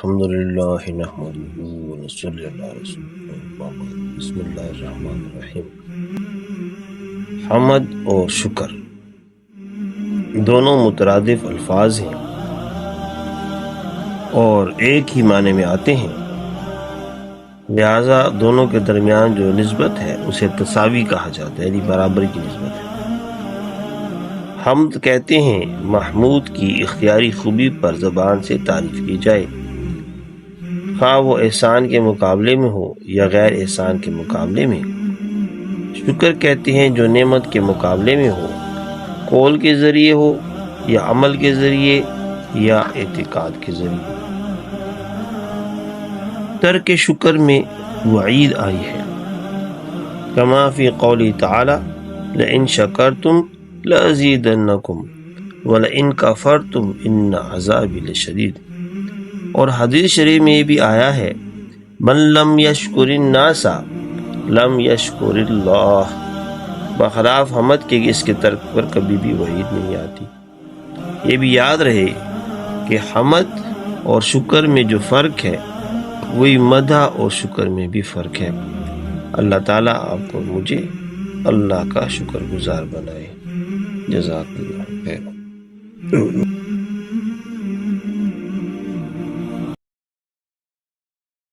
الحمدللہ نحمدہ ونصلی علی رسولہ محمد۔ بسم اللہ الرحمن الرحیم۔ حمد اور شکر دونوں مترادف الفاظ ہیں اور ایک ہی معنی میں آتے ہیں، لہذا دونوں کے درمیان جو نسبت ہے اسے تساوی کہا جاتا ہے، یعنی برابر کی نسبت ہے۔ حمد کہتے ہیں محمود کی اختیاری خوبی پر زبان سے تعریف کی جائے، خواہ وہ احسان کے مقابلے میں ہو یا غیر احسان کے مقابلے میں۔ شکر کہتے ہیں جو نعمت کے مقابلے میں ہو، قول کے ذریعے ہو یا عمل کے ذریعے یا اعتقاد کے ذریعے۔ ترک شکر میں وعید آئی ہے، کما فی قولی تعالی لئن شکرتم لازیدنکم ولئن کفرتم ان عذابی لشدید۔ اور حدیث شریف میں یہ بھی آیا ہے من لم یشکر الناس لم یشکر اللہ، بخلاف حمد کے اس کے ترک پر کبھی بھی وعید نہیں آتی۔ یہ بھی یاد رہے کہ حمد اور شکر میں جو فرق ہے وہی مدح اور شکر میں بھی فرق ہے۔ اللہ تعالیٰ آپ کو مجھے اللہ کا شکر گزار بنائے۔ جزاک اللہ خیر۔